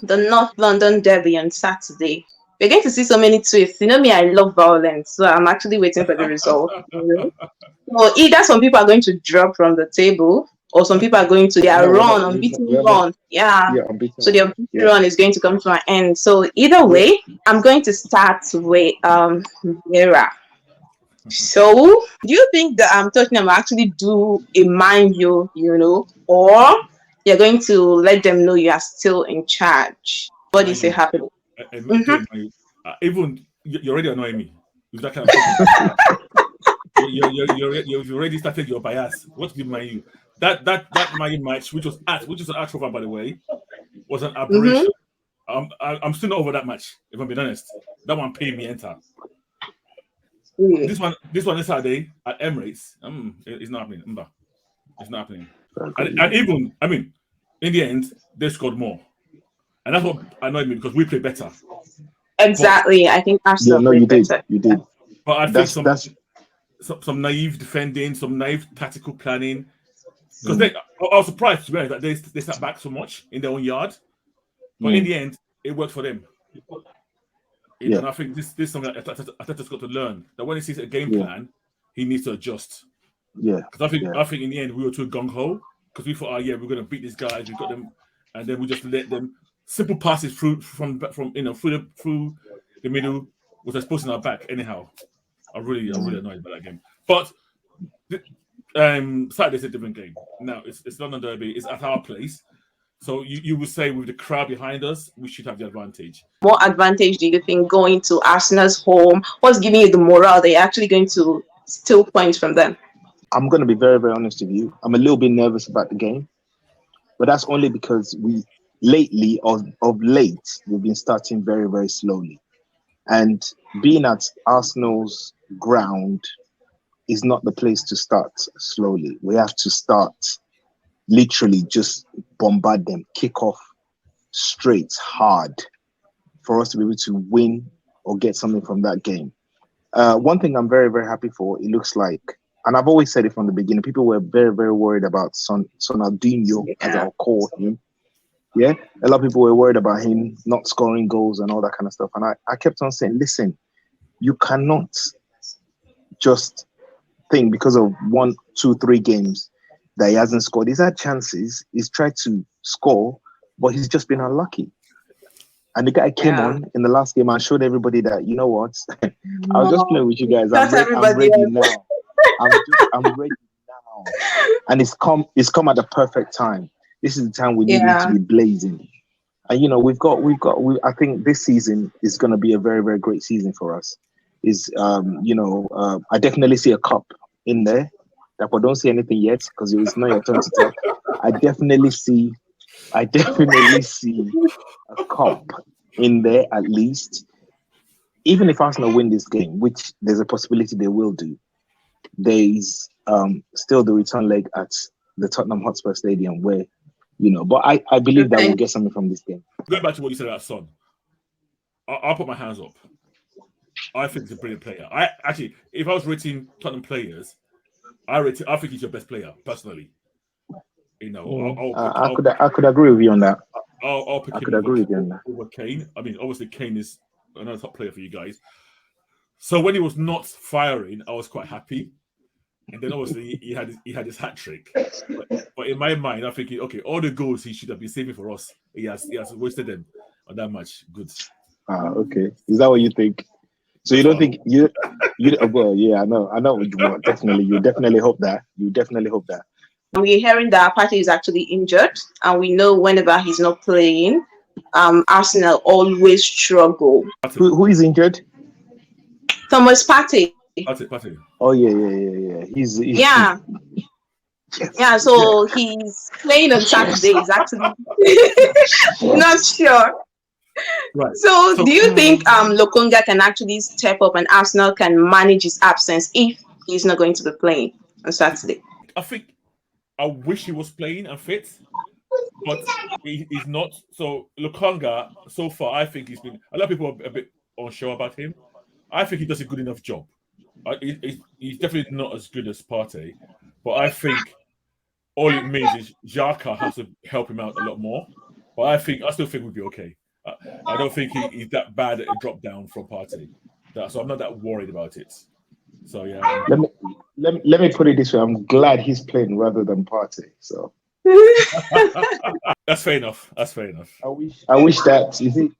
the North London Derby on Saturday. We're going to see so many twists. You know me, I love violence, so I'm actually waiting for the result. So either some people are going to drop from the table, or some people are going to their No, we're not. run, unbeaten We're not. run. Yeah. Yeah, unbeaten. So the unbeaten Yeah, run is going to come to an end. So either yeah. way, I'm going to start with Vera. So do you think that Tottenham will actually do a mind or you're going to let them know you are still in charge? What do you Man, say you happening? do Mm-hmm. it, man. Even you're already annoying me with that kind of talking. You've already started your bias. What did Man U? That Man U match, which was an arch over, by the way, was an Mm-hmm. aberration. I'm still not over that match. If I'm being honest, that one paid me enter. Mm. This one is Saturday at Emirates. It's not happening. It's not happening. Agree. And even in the end, they scored more, and that's what annoyed me because we play better. But Exactly. I think Yeah, Arsenal no, played you did. better. You did. I think That's. some naive defending, some naive tactical planning. Because Mm, I was surprised to be honest, that they sat back so much in their own yard, but in mm, the end, it worked for them. yeah, And I think this is something that Arteta's got to learn that when he sees a game yeah, plan, he needs to adjust. yeah, Because yeah. I think in the end we were too gung ho because we thought, oh yeah, we're going to beat these guys, we got them, and then we just let them simple passes through from through the middle was exposing our back. Anyhow, I'm really Mm. annoyed by that game. But Saturday's a different game. Now it's London Derby. It's at our place, so you would say with the crowd behind us, we should have the advantage. What advantage do you think going to Arsenal's home? What's giving you the morale that you're actually going to steal points from them? I'm gonna be very, very honest with you. I'm a little bit nervous about the game, but that's only because we lately, of late, we've been starting very, very slowly. And being at Arsenal's ground is not the place to start slowly. We have to start literally just bombard them, kick off straight, hard, for us to be able to win or get something from that game. One thing I'm very, very happy for, it looks like, and I've always said it from the beginning, people were very, very worried about Sonaldinho, as Yeah. I'll call him. Yeah, a lot of people were worried about him not scoring goals and all that kind of stuff. And I kept on saying, listen, you cannot just think because of one, two, three games that he hasn't scored. He's had chances, he's tried to score, but he's just been unlucky. And the guy came Yeah. on in the last game and showed everybody that, you know what, I was just playing No, with you guys. not I'm everybody ready else. now. I'm ready now. And it's come at the perfect time. This is the time we need him to Yeah. be blazing. And I think this season is going to be a very, very great season for us. I definitely see a cup in there. That I don't see anything yet because it's not your turn to talk. I definitely see, I definitely see a cup in there at least. Even if Arsenal win this game, which there's a possibility they will do, there's still the return leg at the Tottenham Hotspur Stadium where, but I believe that we'll Okay. get something from this game. Going back to what you said about Son, I'll put my hands up. I think he's a brilliant player. I actually, if I was rating Tottenham players, I think he's your best player personally. I could agree with you on that. I'll I pick could him agree with you on that. over Kane. I mean, obviously Kane is another top player for you guys. So when he was not firing, I was quite happy. And then obviously he had his hat trick. But in my mind, I'm thinking, okay, all the goals he should have been saving for us, he has wasted them on that match. Good. Okay. Is that what you think? So you That's don't what I think hope. you well, yeah, I know what you want. Definitely, you definitely hope that. You definitely hope that. We're hearing that Partey is actually injured, and we know whenever he's not playing, Arsenal always struggle. That's Who is injured? Thomas Partey. That's it. Oh yeah. Yeah. Yes, Yeah, yeah. so he's playing on Saturday. He's actually not sure. Right. So, do So you think Lokonga can actually step up and Arsenal can manage his absence if he's not going to be playing on Saturday? I think I wish he was playing and fit, but he's not. So Lukonga, so far, I think a lot of people are a bit unsure about him. I think he does a good enough job. He's definitely not as good as Partey, but I think all it means is Xhaka has to help him out a lot more. but I still think we'll be okay. I don't think he's that bad at a drop down from Partey. So I'm not that worried about it. So yeah. Let me put it this way. I'm glad he's playing rather than Partey. So That's fair enough. I wish that is it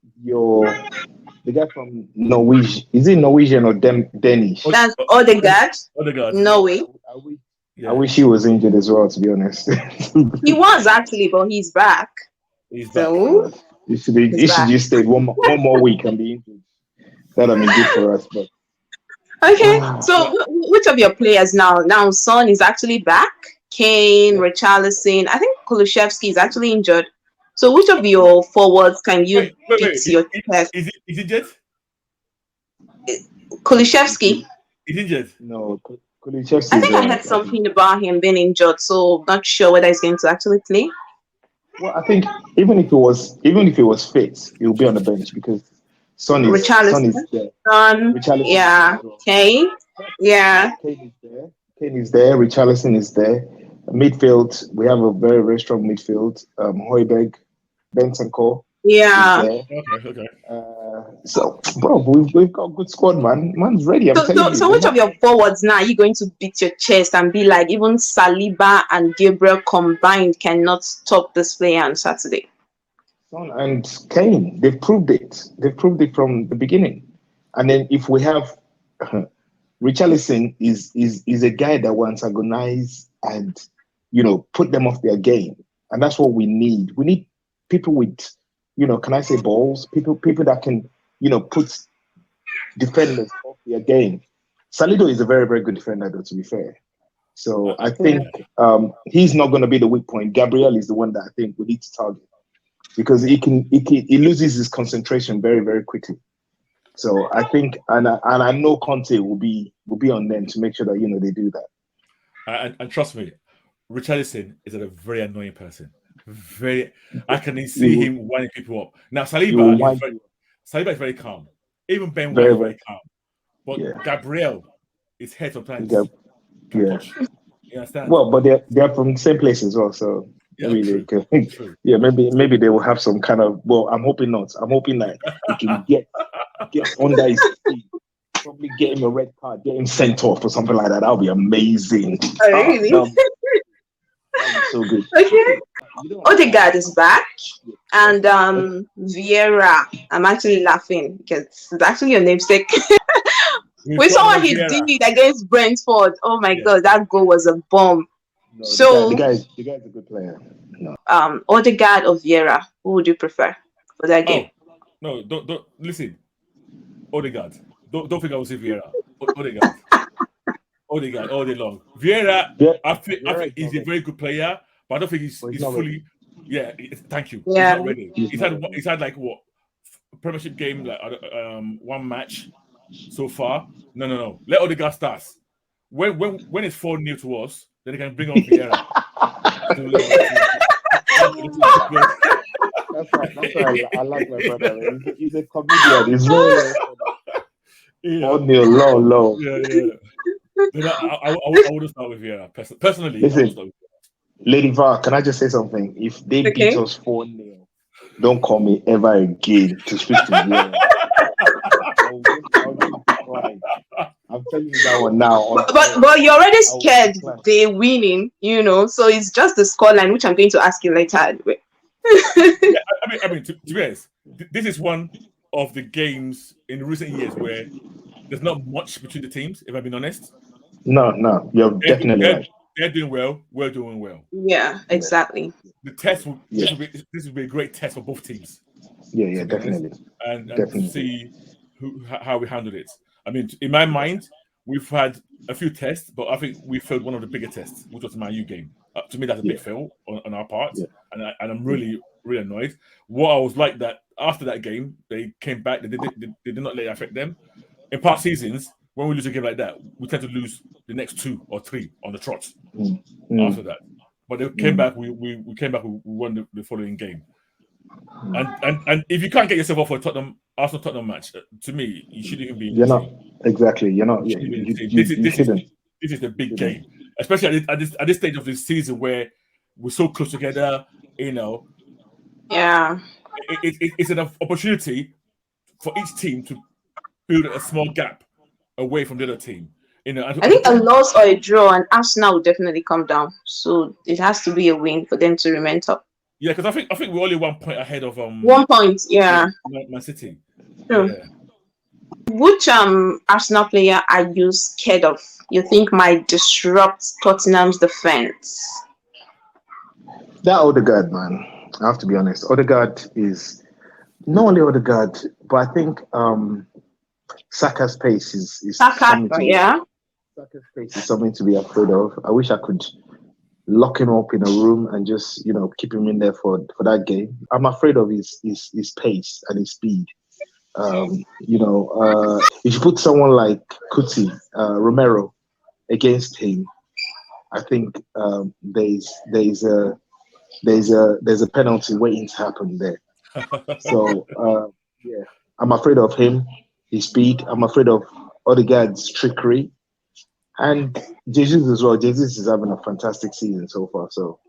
the guy from Norway. Is it Norwegian or Danish? That's Odegaard. Odegaard. Norway. I wish he was injured as well, to be honest. He was actually, but he's back. He's So back. He should just stay one more week and be injured. That'd be good for us. But okay, so which of your players now? Son is actually back. Kane, Richarlison. I think Kulusevski is actually injured. So which of your forwards can you beat your chest? Is he injured? Kulusevski. He's injured. No, Kulusevski. I think I heard something about him being injured, so not sure whether he's going to actually play. Well, I think even if he was fit, he'll be on the bench because Son is there. Richarlison, yeah. Kane, yeah. Kane is there. Richarlison is there. Midfield, we have a very, very strong midfield. Højbjerg, Bentancur. Yeah. Okay. So, bro, we've got a good squad, man. Man's ready. So which of your forwards now are you going to beat your chest and be like, even Saliba and Gabriel combined cannot stop this player on Saturday? Son and Kane, they've proved it. They've proved it from the beginning. And then if we have Richarlison is a guy that will antagonize and put them off their game, and that's what we need. We need people with, can I say balls? People that can, put defenders off their game. Salido is a very, very good defender, though, to be fair. So I think he's not going to be the weak point. Gabriel is the one that I think we need to target because he loses his concentration very, very quickly. So I think, and I know Conte will be on them to make sure that they do that. And trust me, Richarlison is a very annoying person. I can see him winding people up. Now Saliba is very calm. Even Ben White is very calm. But Gabriel is head sometimes. Yeah. You understand? Well, but they're from the same place as well, so maybe they can. Yeah, maybe they will have some kind of. Well, I'm hoping not. I'm hoping that he can get under his feet. Probably get him a red card, get him sent off or something like that. That would be amazing. Oh, really? That'd be so good. Okay. Odegaard is back, and Vieira. I'm actually laughing because it's actually your namesake. We saw what he did against Brentford. Oh my God, that goal was a bomb. No, so the guy's a good player. No. Odegaard or Vieira, who would you prefer for that game? No, don't listen. Odegaard. Don't think I will say Vieira. Odegaard all day long. Vieira, I think he's a very good player, but I don't think he's fully. Yeah, thank you. Yeah. He's not ready. He's had like what Premiership game, like one match so far. No. Let Odegaard start. When it's 4-0 to us, then they can bring on Vieira. That's right. I like my brother. Man. He's a comedian. He's very low. Yeah. I wouldn't start with Vieira. Personally, listen, Lady VAR, can I just say something? If they beat us 4-0, don't call me ever again to speak to Vieira. I'm telling you that one now. But you're already scared they're winning, so it's just the scoreline, which I'm going to ask you later anyway. I mean, to be honest, this is one of the games in recent years where there's not much between the teams, if I'm being honest. No, you're definitely right. They're doing well, we're doing well. Yeah, exactly. The test this will be a great test for both teams. Yeah, definitely. And to see how we handled it. I mean, in my mind, we've had a few tests, but I think we failed one of the bigger tests, which was the Man U game. To me, that's a big fail on our part, and I'm really, really annoyed. What I was like that after that game, they came back. They did not let it affect them. In past seasons, when we lose a game like that, we tend to lose the next 2 or 3 on the trot after that. But they came back. We came back. We won the following game. And if you can't get yourself off for a Arsenal Tottenham match, to me, you shouldn't even be. You're not exactly. You're not. This is the big game, especially at this stage of the season where we're so close together. Yeah. It's an opportunity for each team to build a small gap away from the other team. I think a loss or a draw, and Arsenal will definitely come down. So it has to be a win for them to remain top. yeah, because I think we're only 1 point ahead of 1 point, yeah. Man City. True. Yeah. Which Arsenal player are you scared of? You think might disrupt Tottenham's defense? That Odegaard, man. I have to be honest. Odegaard is not only Odegaard, but I think Saka's pace is Saka, something to be yeah. Saka's pace is something to be afraid of. I wish I could lock him up in a room and just keep him in there for that game. I'm afraid of his pace and his speed. If you put someone like Kuti, Romero against him, I think there's a penalty waiting to happen there. So yeah, I'm afraid of him, his speed. I'm afraid of Odegaard's trickery, and Jesus as well. Jesus is having a fantastic season so far. So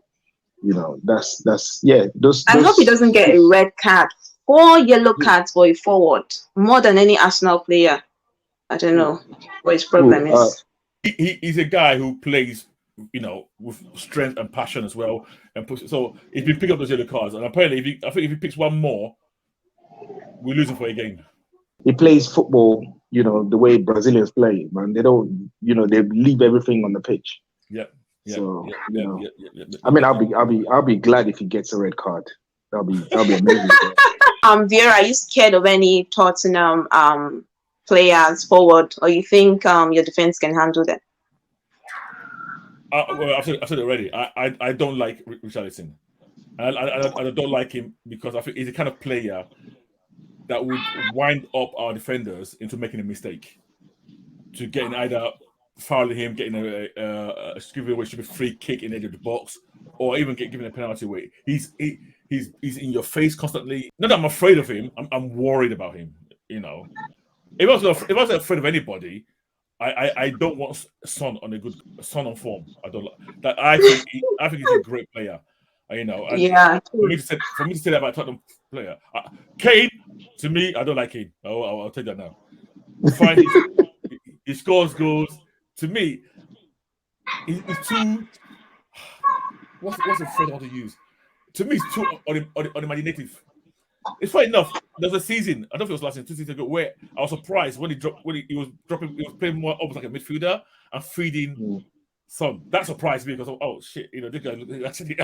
that's yeah. Those I hope he those doesn't get a red card. 4 yellow cards for a forward, more than any Arsenal player. I don't know what his problem who is. He's a guy who plays, with strength and passion as well, and so if he pick up those yellow cards, and apparently, I think if he picks one more, we're losing for a game. he plays football, the way Brazilians play, man. They don't, they leave everything on the pitch. Yeah. So, Yeah. I mean, I'll be glad if he gets a red card. That'll be amazing. Vera, are you scared of any Tottenham players forward, or you think your defense can handle them? Well, I've said it already. I don't like Richarlison. I don't like him because I think he's the kind of player that would wind up our defenders into making a mistake, to getting either fouling him, getting a giving away stupid free kick in the edge of the box, or even giving a penalty away. He's in your face constantly. Not that I'm afraid of him. I'm worried about him. If I was afraid of anybody, I don't want Son on form. I don't like that. I think he's a great player. And Yeah. for me to say that about Tottenham player, Kane, to me, I don't like Kane. I'll tell you that now. Fine, he scores goals. To me, he's too. What's the phrase I want to use? To me, it's too unimaginative. It's fair enough. There's a season, I don't know if it was last season, 2 seasons ago, where I was surprised when he was playing more almost like a midfielder and feeding Son. That surprised me because oh shit, this guy actually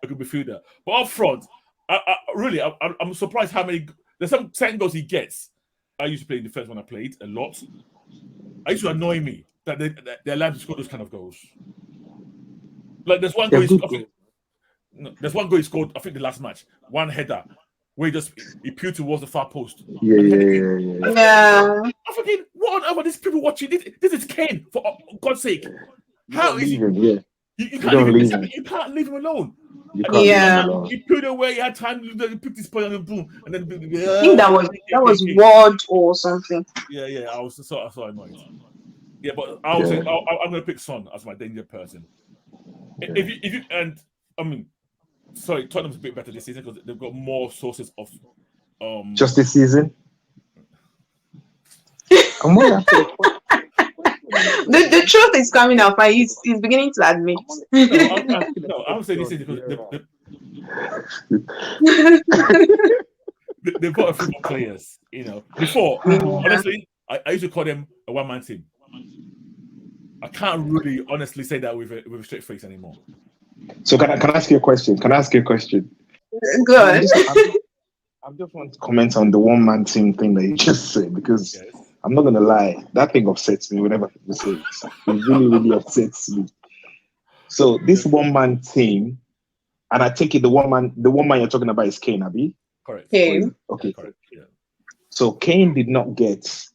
a good midfielder. But up front, I'm surprised how many. There's some 10 goals he gets. I used to play in defense when I played a lot. It used to annoy me that they're allowed to score those kind of goals. Like there's one goal. There's one goal he scored. I think the last match, one header where he peeled towards the far post. Yeah. I'm thinking, what on earth are these people watching? This is Kane, for God's sake. How is he? You can't leave him alone. He peeled away. He had time to pick this point on the boom, and then I think that was Ward or something. Yeah. I was so annoyed. Yeah, but I'm going to pick Son as my danger person. If you and I mean, sorry, Tottenham's a bit better this season because they've got more sources of. Just this season. The truth is coming out, but he's beginning to admit. I'm saying this season because they've got a few more players. Before, honestly, I used to call them a one-man team. I can't really honestly say that with a straight face anymore. So can I ask you a question? Good. I just want to comment on the one-man team thing that you just said because I'm not gonna lie, that thing upsets me whenever people say it. It really, really upsets me. So this one-man team, and I take it the one man you're talking about is Kane, Abi? Correct. Kane. Okay. Correct. Yeah. So Kane did not get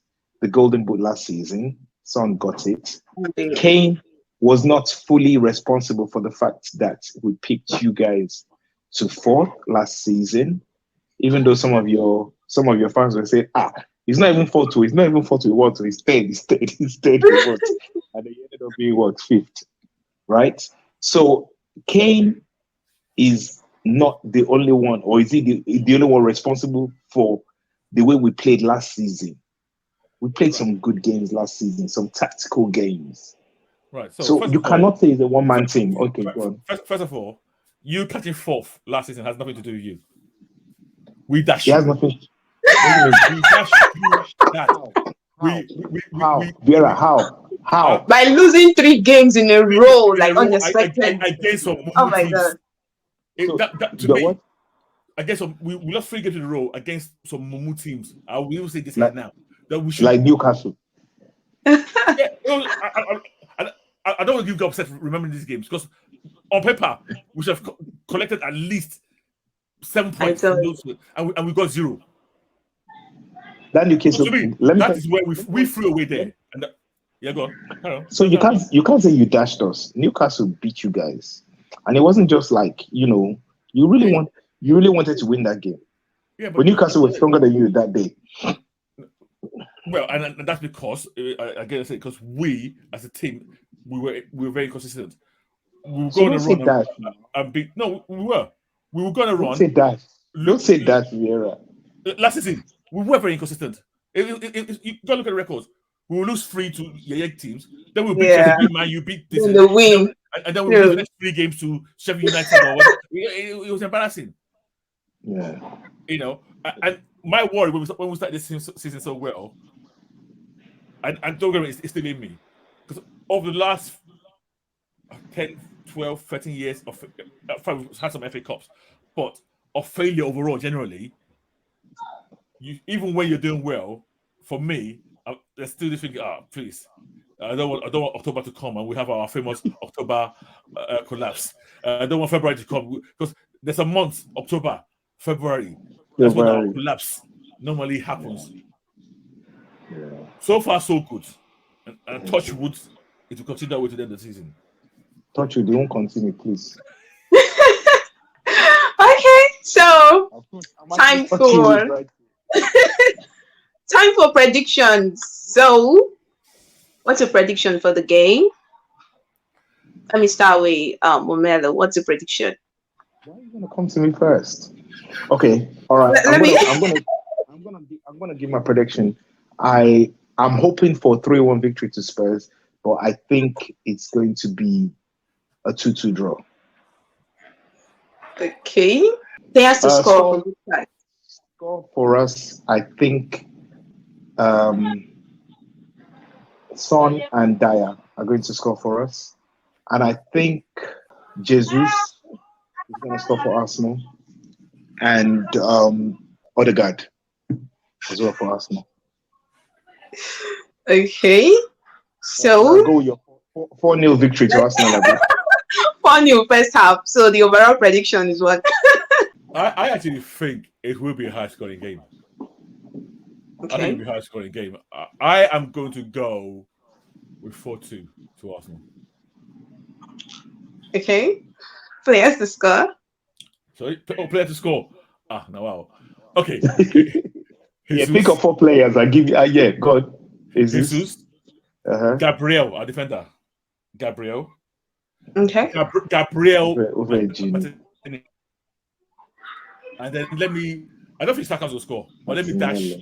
the Golden Boot last season. Son got it. Kane was not fully responsible for the fact that we picked you guys to fourth last season, even though some of your fans will say, he's not even 4-2, he's not even 4-1, so he's third, and they ended up being fifth, right? So Kane is not the only one, or is he the only one responsible for the way we played last season? We played some good games last season, some tactical games. Right. So So first you of all, cannot say it's a one-man team. Okay, go on. first of all, you catching fourth last season has nothing to do with you. We dash It has you. nothing. What do you mean? We dash you that. How? Vera, how? Uh, How? By losing 3 games in a row, in like a row unexpected. against some Oh Mumu my teams. god. So That to the me, what? against some we lost 3 games in a row against some Mumu teams. I will say this here Like now that we should. like Newcastle. Yeah, I don't want to give you upset remembering these games because on paper we should have collected at least 7 I points tell from you. those, and we got 0. That So Newcastle. to me, Let me that tell is where we flew away let me- there. And yeah, go on. Carry on. So No, carry on. you can't say you dashed us. Newcastle beat you guys, and it wasn't just like you really wanted to win that game. Yeah, But Newcastle was stronger than you that day. well, and that's because again, because we as a team we were very consistent. We were So going to don't say run that. and beat. No, we were going to Don't run. say that. Don't say that, Vieira. Last season, we were very inconsistent. If you go look at the records, we will lose 3 to Yaya teams. Then we'll beat Chelsea, Yeah. beat Man, you beat this, In the win. and then we'll lose the True. next 3 games to Sheffield United or whatever. It was embarrassing, Yeah. And my worry when we start this season so well, and don't get me, it's still in me because over the last 10, 12, 13 years of we've had some FA Cups, but of failure overall generally. Even when you're doing well, for me, there's still this thing. Please, I don't want October to come and we have our famous October collapse. I don't want February to come because there's a month, October, February. That's when our February. collapse normally happens. Yeah. So far, so good. And touch wood, it will continue that way to the end of the season. Touch you, they won't continue, please. Okay, so time for time for predictions. So, what's your prediction for the game? Let me start with Momelo. What's your prediction? Why are you gonna come to me first? Okay, all right. Let me. I'm gonna give my prediction. I'm hoping for 3-1 victory to Spurs, but I think it's going to be a 2-2 draw. Okay. They has to score Score, from this side. score for us, I think Son and Dyer are going to score for us. And I think Jesus is going to score for Arsenal. And Odegaard as well for Arsenal. Okay. So So, go with your 4-0 victory to Arsenal. 4-0 first half. So the overall prediction is what? I actually think it will be a high scoring game. I think Okay. it'll be a high scoring game. I am going to go with 4-2 to Arsenal. Okay. Players to score. Sorry, player to score. No, wow. Okay. Yeah, pick up 4 players. I give you. Yeah, God. Jesus. Uh-huh. Gabriel, our defender. Gabriel. Okay. Gabriel. Over Gini. And then I don't think Saka's will score, but let me dash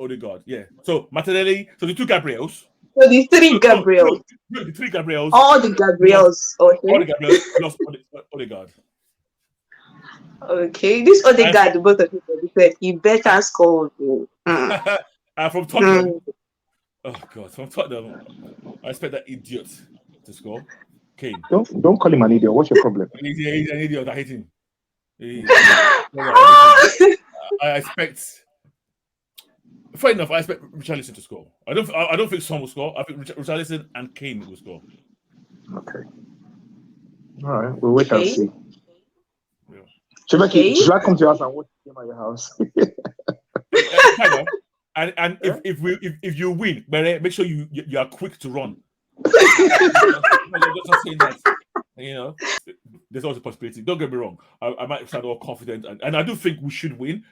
Odegaard. Yeah. So Martinelli. So the 2 Gabriels. So the 3 Gabriels. No, the 3 Gabriels. All the Gabriels. All Okay. the Gabriels plus Odegaard. Okay. This Odegaard, both of you said he better score. From Tottenham. Oh God, from Tottenham. I expect that idiot to score. Kane. Don't call him an idiot. What's your problem? He's an idiot. I hate him. I expect. Fair enough. I expect Richarlison to score. I don't think Son will score. I think Richarlison and Kane will score. Okay. All right. We'll wait and see. Yeah. Should I come to your house and watch the game at your house? Kind of. And if you win, make sure you are quick to run. Just saying that, there's always a possibility. Don't get me wrong. I might sound all confident, and I do think we should win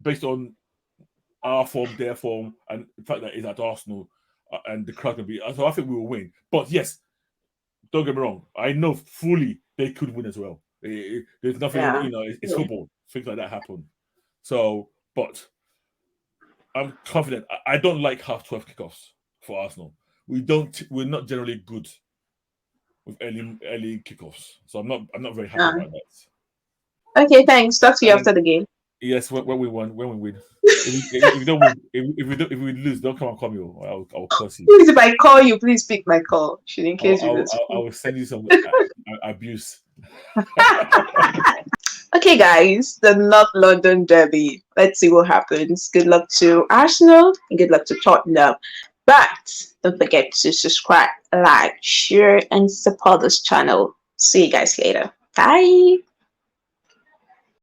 based on our form, their form, and the fact that it's at Arsenal and the crowd can be. So I think we will win. But yes, don't get me wrong. I know fully they could win as well. There's nothing, Yeah. it's football. Things like that happen. So, but I'm confident. I don't like half 12 kickoffs for Arsenal. We're not generally good with early kickoffs. So I'm not very happy Yeah. about that. Okay, thanks. Talk to you And after the game. yes, when we win. If we don't win, if we lose, don't come and call me. I'll curse you. Please, if I call you, please pick my call. Should in case you lose. I will send you some abuse. Okay, guys, the North London Derby. Let's see what happens. Good luck to Arsenal and good luck to Tottenham. But don't forget to subscribe, like, share, and support this channel. See you guys later. Bye.